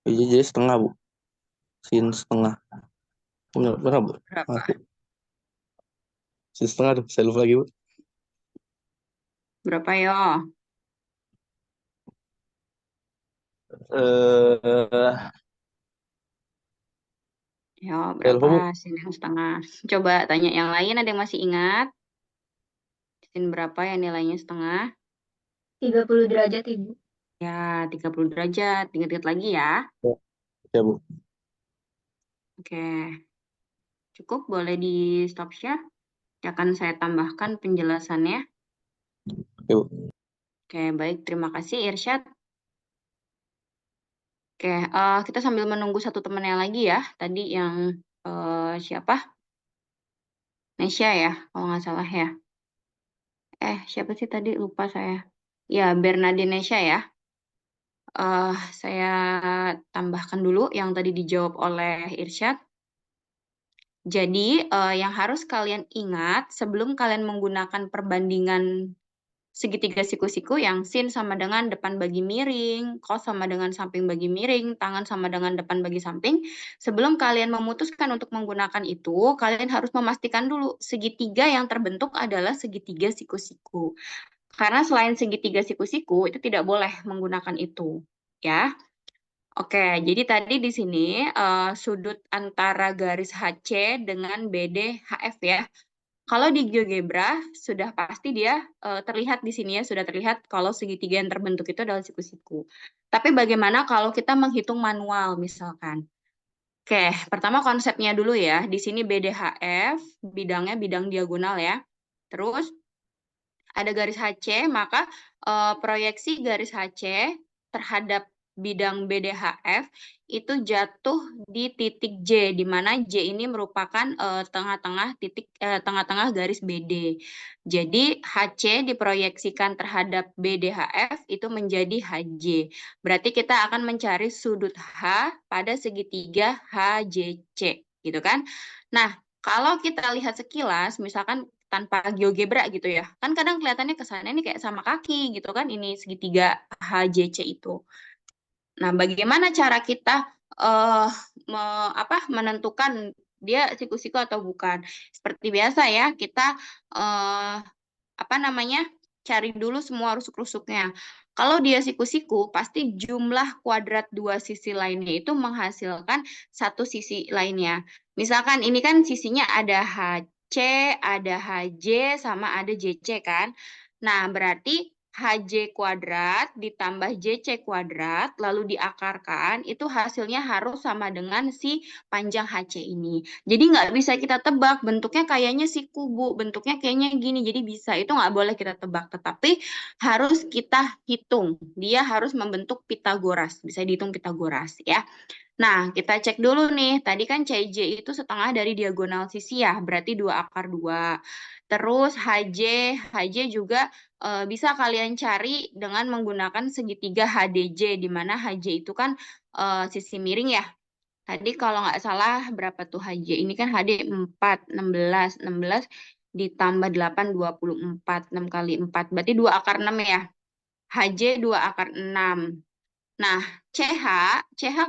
Jadi setengah, Bu. Sin setengah. Benar, Bu? Berapa? Sin setengah tuh, saya lupa lagi, Bu. Berapa yo? Yo, Saya lupa, Bu. berapa sin yang setengah? Coba tanya yang lain, ada yang masih ingat? Sin berapa yang nilainya setengah? 30 derajat, Ibu. Ya, 30 derajat. Ingat-ingat lagi ya. Ya, Bu. Oke. Cukup, boleh di stop share. Akan saya tambahkan penjelasannya. Ya, Bu. Oke, baik. Terima kasih, Irsyad. Oke, kita sambil menunggu satu temannya lagi ya. Tadi yang siapa? Nesya ya, kalau nggak salah ya. Siapa sih tadi? Lupa saya. Ya, Bernadine Nesya ya. Saya tambahkan dulu yang tadi dijawab oleh Irsyad. Jadi, yang harus kalian ingat sebelum kalian menggunakan perbandingan segitiga siku-siku yang sin sama dengan depan bagi miring, cos sama dengan samping bagi miring, tangan sama dengan depan bagi samping. Sebelum kalian memutuskan untuk menggunakan itu, kalian harus memastikan dulu segitiga yang terbentuk adalah segitiga siku-siku. Karena selain segitiga siku-siku, itu tidak boleh menggunakan itu. Ya. Oke, jadi tadi di sini sudut antara garis HC dengan BD HF ya. Kalau di GeoGebra sudah pasti dia terlihat di sini ya, sudah terlihat kalau segitiga yang terbentuk itu adalah siku-siku. Tapi bagaimana kalau kita menghitung manual misalkan? Oke, pertama konsepnya dulu ya. Di sini BDHF, bidangnya bidang diagonal ya. Terus ada garis HC, maka proyeksi garis HC terhadap bidang BDHF itu jatuh di titik J, di mana J ini merupakan tengah-tengah garis BD. Jadi HC diproyeksikan terhadap BDHF itu menjadi HJ. Berarti kita akan mencari sudut H pada segitiga HJC, gitu kan? Nah, kalau kita lihat sekilas, misalkan tanpa GeoGebra gitu ya. Kan kadang kelihatannya kesannya ini kayak sama kaki gitu kan, ini segitiga HJC itu. Nah, bagaimana cara kita menentukan dia siku-siku atau bukan? Seperti biasa ya, kita cari dulu semua rusuk-rusuknya. Kalau dia siku-siku, pasti jumlah kuadrat dua sisi lainnya itu menghasilkan satu sisi lainnya. Misalkan ini kan sisinya ada HC, ada HJ, sama ada JC kan. Nah, berarti HJ kuadrat ditambah JC kuadrat, lalu diakarkan, itu hasilnya harus sama dengan si panjang HC ini. Jadi nggak bisa kita tebak, bentuknya kayaknya siku, Bu, bentuknya kayaknya gini, jadi bisa. Itu nggak boleh kita tebak, tetapi harus kita hitung. Dia harus membentuk Pitagoras, bisa dihitung Pitagoras ya. Nah, kita cek dulu nih. Tadi kan CJ itu setengah dari diagonal sisi ya, berarti 2 akar 2. Terus HJ juga bisa kalian cari dengan menggunakan segitiga HDJ, di mana HJ itu kan sisi miring ya. Tadi kalau nggak salah berapa tuh HJ? Ini kan HD 4, 16. 16 ditambah 8, 24. 6 kali 4. Berarti 2 akar 6 ya. HJ 2 akar 6. Nah, CH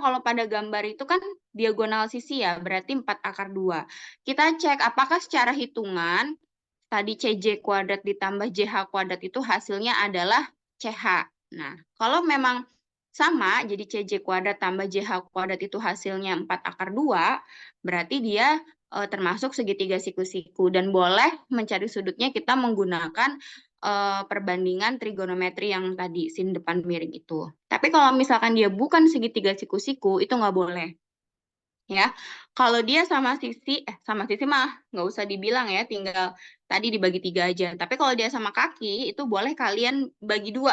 kalau pada gambar itu kan diagonal sisi ya, berarti 4 akar 2. Kita cek apakah secara hitungan, tadi CJ kuadrat ditambah JH kuadrat itu hasilnya adalah CH. Nah, kalau memang sama, jadi CJ kuadrat tambah JH kuadrat itu hasilnya 4 akar 2, berarti dia termasuk segitiga siku-siku. Dan boleh mencari sudutnya kita menggunakan perbandingan trigonometri yang tadi, sin depan miring itu. Tapi kalau misalkan dia bukan segitiga siku-siku, itu nggak boleh. Ya, kalau dia sama sisi mah nggak usah dibilang ya, tinggal tadi dibagi 3 aja. Tapi kalau dia sama kaki, itu boleh kalian bagi 2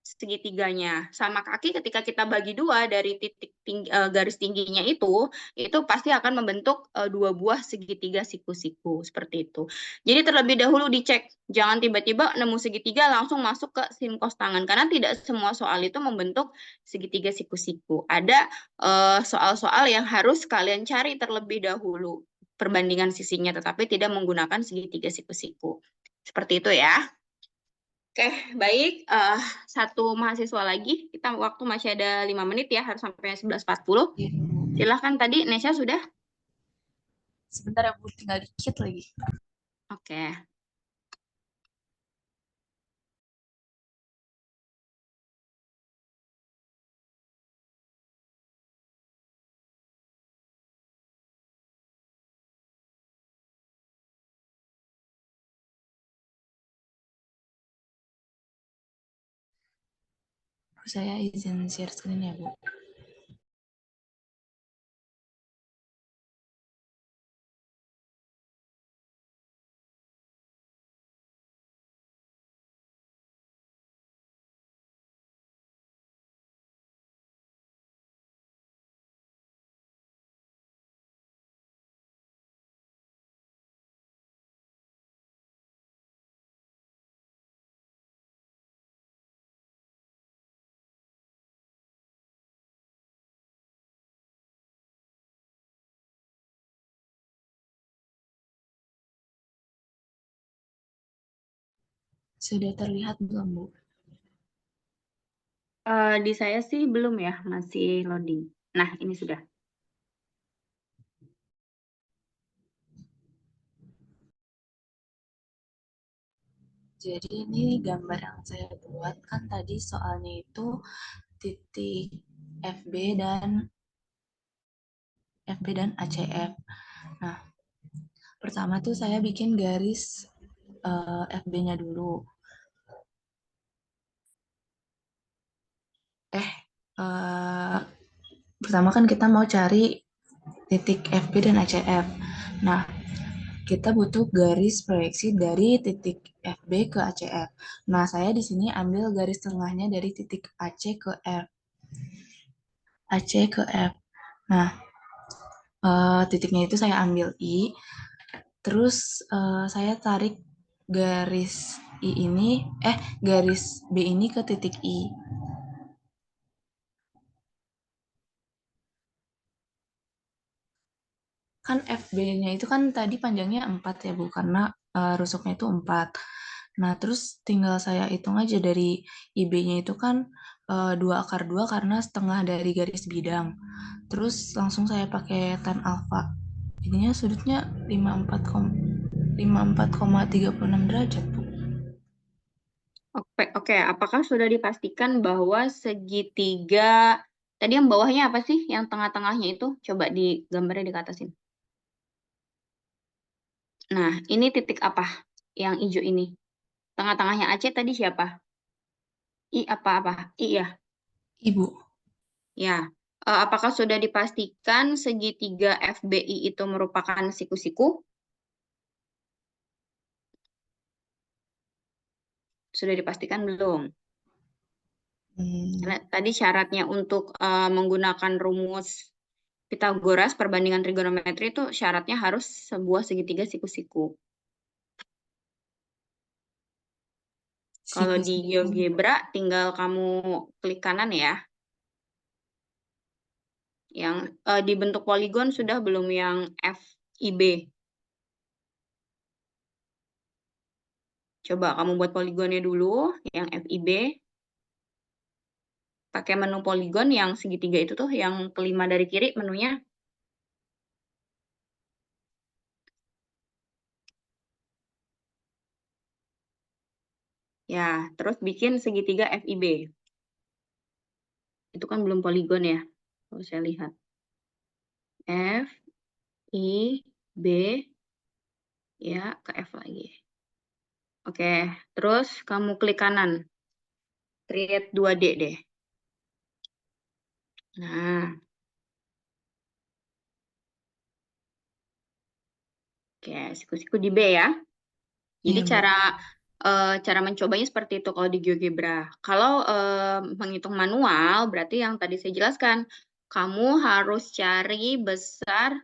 segitiganya. Sama kaki ketika kita bagi 2 dari titik garis tingginya itu pasti akan membentuk 2 buah segitiga siku-siku seperti itu. Jadi terlebih dahulu dicek, jangan tiba-tiba nemu segitiga langsung masuk ke sin cos tangan, karena tidak semua soal itu membentuk segitiga siku-siku. Ada soal-soal yang harus kalian cari terlebih dahulu perbandingan sisinya, tetapi tidak menggunakan segitiga siku-siku. Seperti itu ya. Oke, baik. Satu mahasiswa lagi. Kita waktu masih ada 5 menit ya, harus sampai 11.40. Iya, Bu. Silahkan tadi, Nesya sudah? Sebentar ya Bu, tinggal dikit lagi. Oke. Saya izin share screen ya Bu. Sudah terlihat belum Bu? Di saya sih belum ya, masih loading. Nah, ini sudah. Jadi ini gambar yang saya buat kan tadi soalnya itu titik FB dan ACF. Nah, pertama tuh saya bikin garis FB-nya dulu. Pertama kan kita mau cari titik FB dan ACF. Nah, kita butuh garis proyeksi dari titik FB ke ACF. Nah, saya di sini ambil garis tengahnya dari titik AC ke F. AC ke F. Nah, titiknya itu saya ambil I. Terus saya tarik garis I ini, garis B ini ke titik I. Kan FB-nya itu kan tadi panjangnya 4 ya Bu, karena rusuknya itu 4. Nah, terus tinggal saya hitung aja dari IB-nya itu kan 2 akar 2 karena setengah dari garis bidang. Terus langsung saya pakai tan alfa. Jadinya sudutnya 54,36 derajat, Bu. Oke, apakah sudah dipastikan bahwa segitiga, tadi yang bawahnya apa sih? Yang tengah-tengahnya itu, coba di gambarnya dikatasin. Nah, ini titik apa? Yang hijau ini. Tengah-tengahnya AC tadi siapa? I apa-apa? I ya? Ibu. Ya. Apakah sudah dipastikan segitiga FBI itu merupakan siku-siku? Sudah dipastikan belum? Karena tadi syaratnya untuk menggunakan rumus Pitagoras perbandingan trigonometri itu syaratnya harus sebuah segitiga siku-siku. Kalau di GeoGebra tinggal kamu klik kanan ya. Yang dibentuk poligon sudah belum yang FIB? Coba kamu buat poligonnya dulu, yang FIB. Pakai menu poligon yang segitiga itu tuh, yang kelima dari kiri menunya. Ya, terus bikin segitiga FIB. Itu kan belum poligon ya, kalau saya lihat. F, I, B, ya ke F lagi. Oke, terus kamu klik kanan. Create 2D deh. Nah. Oke, siku-siku di B ya. Jadi Iya, Bu. cara mencobanya seperti itu kalau di GeoGebra. Kalau menghitung manual, berarti yang tadi saya jelaskan, kamu harus cari besar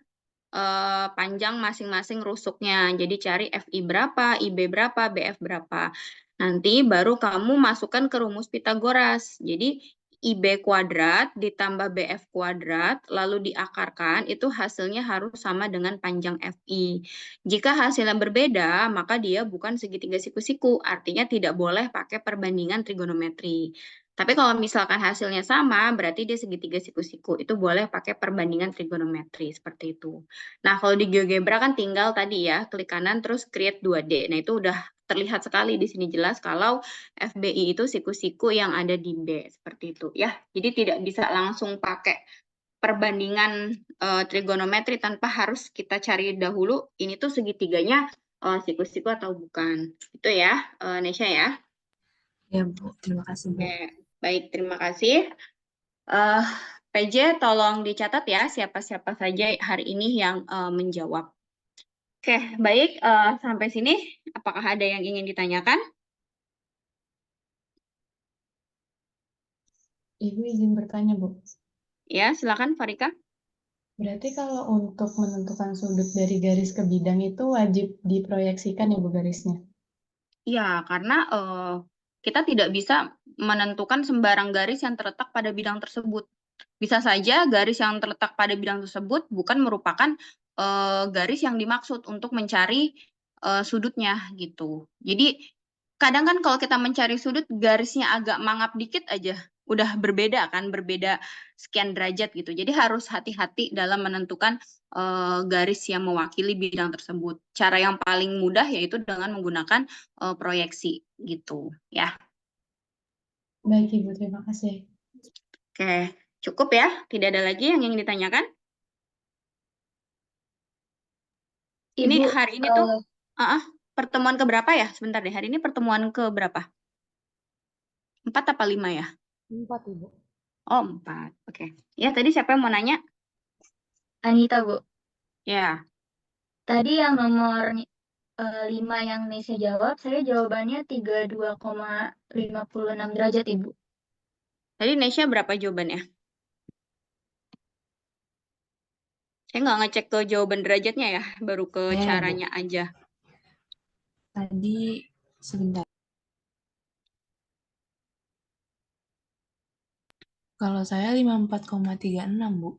panjang masing-masing rusuknya. Jadi cari FI berapa, IB berapa, BF berapa. Nanti baru kamu masukkan ke rumus Pitagoras. Jadi IB kuadrat ditambah BF kuadrat, lalu diakarkan, itu hasilnya harus sama dengan panjang FI. Jika hasilnya berbeda, maka dia bukan segitiga siku-siku, artinya tidak boleh pakai perbandingan trigonometri. Tapi kalau misalkan hasilnya sama, berarti dia segitiga siku-siku. Itu boleh pakai perbandingan trigonometri, seperti itu. Nah, kalau di GeoGebra kan tinggal tadi ya, klik kanan terus create 2D. Nah, itu udah terlihat sekali di sini jelas kalau FBI itu siku-siku yang ada di B, seperti itu ya. Jadi tidak bisa langsung pakai perbandingan trigonometri tanpa harus kita cari dahulu ini tuh segitiganya siku-siku atau bukan. Itu ya, Nesya ya. Ya, Bu. Terima kasih, Bu. Oke, baik, terima kasih. PJ tolong dicatat ya siapa-siapa saja hari ini yang menjawab. Oke, baik. Sampai sini, apakah ada yang ingin ditanyakan? Ibu izin bertanya, Bu. Ya, silakan Farika. Berarti kalau untuk menentukan sudut dari garis ke bidang itu wajib diproyeksikan ya, Bu, garisnya? Ya, karena kita tidak bisa menentukan sembarang garis yang terletak pada bidang tersebut. Bisa saja garis yang terletak pada bidang tersebut bukan merupakan garis yang dimaksud untuk mencari sudutnya gitu. Jadi kadang kan kalau kita mencari sudut garisnya agak mangap dikit aja udah berbeda kan, berbeda sekian derajat gitu. Jadi harus hati-hati dalam menentukan garis yang mewakili bidang tersebut. Cara yang paling mudah yaitu dengan menggunakan proyeksi gitu ya. Baik, Ibu. Terima kasih. Oke, cukup ya? Tidak ada lagi yang ingin ditanyakan? Ini Ibu, hari ini tuh pertemuan keberapa ya? Sebentar deh, hari ini pertemuan keberapa? 4 apa 5 ya? 4, Ibu. Oh, 4. Oke. Ya, tadi siapa yang mau nanya? Anita, Bu. Ya. Tadi yang nomor 5 yang Nesya jawab, saya jawabannya 32,56 derajat, Ibu. Tadi Nesya berapa jawabannya? Saya nggak ngecek ke jawaban derajatnya ya, baru ke Ya, Bu. caranya aja. Tadi sebentar. Kalau saya 54,36, Bu.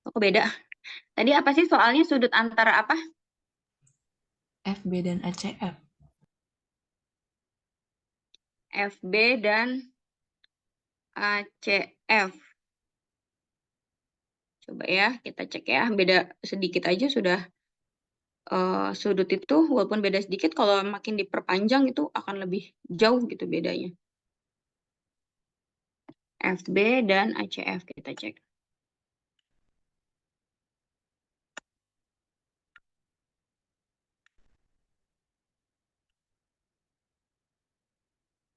Oh, beda. Tadi apa sih soalnya sudut antara apa? FB dan ACF. FB dan ACF. Coba ya, kita cek ya. Beda sedikit aja sudah sudut itu walaupun beda sedikit, kalau makin diperpanjang itu akan lebih jauh gitu bedanya. FB dan ACF kita cek.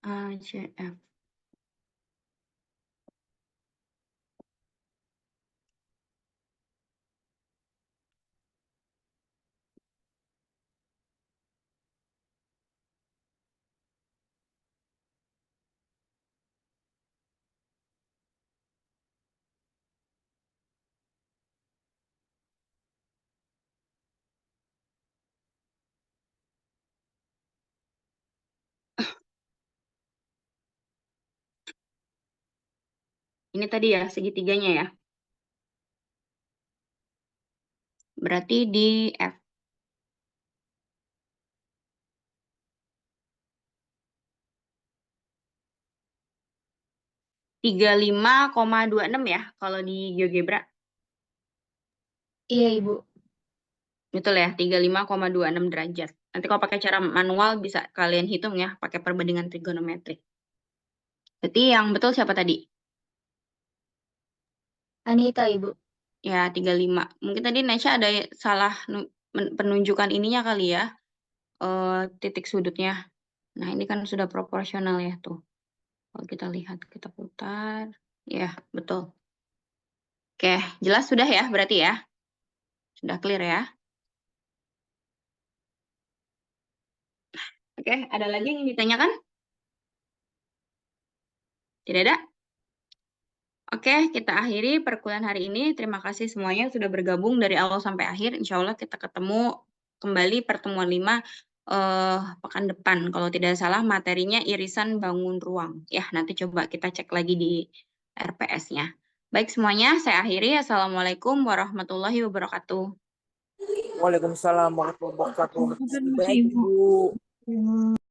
ACF. Ini tadi ya segitiganya ya. Berarti di F. 35,26 ya kalau di GeoGebra. Iya, Ibu. Betul ya, 35,26 derajat. Nanti kalau pakai cara manual bisa kalian hitung ya, pakai perbandingan trigonometrik. Berarti yang betul siapa tadi? Anita, Ibu. Ya, 35. Mungkin tadi Nesha ada salah penunjukan ininya kali ya, titik sudutnya. Nah, ini kan sudah proporsional ya tuh. Kalau kita lihat, kita putar. Ya, betul. Oke, jelas sudah ya berarti ya? Sudah clear ya? Oke, ada lagi yang ditanyakan? Tidak ada? Oke, kita akhiri perkuliahan hari ini. Terima kasih semuanya sudah bergabung dari awal sampai akhir. Insya Allah kita ketemu kembali pertemuan 5 pekan depan. Kalau tidak salah materinya irisan bangun ruang. Ya, nanti coba kita cek lagi di RPS-nya. Baik semuanya, saya akhiri. Assalamualaikum warahmatullahi wabarakatuh. Waalaikumsalam warahmatullahi wabarakatuh. Makasih, Baik, Ibu. Ibu.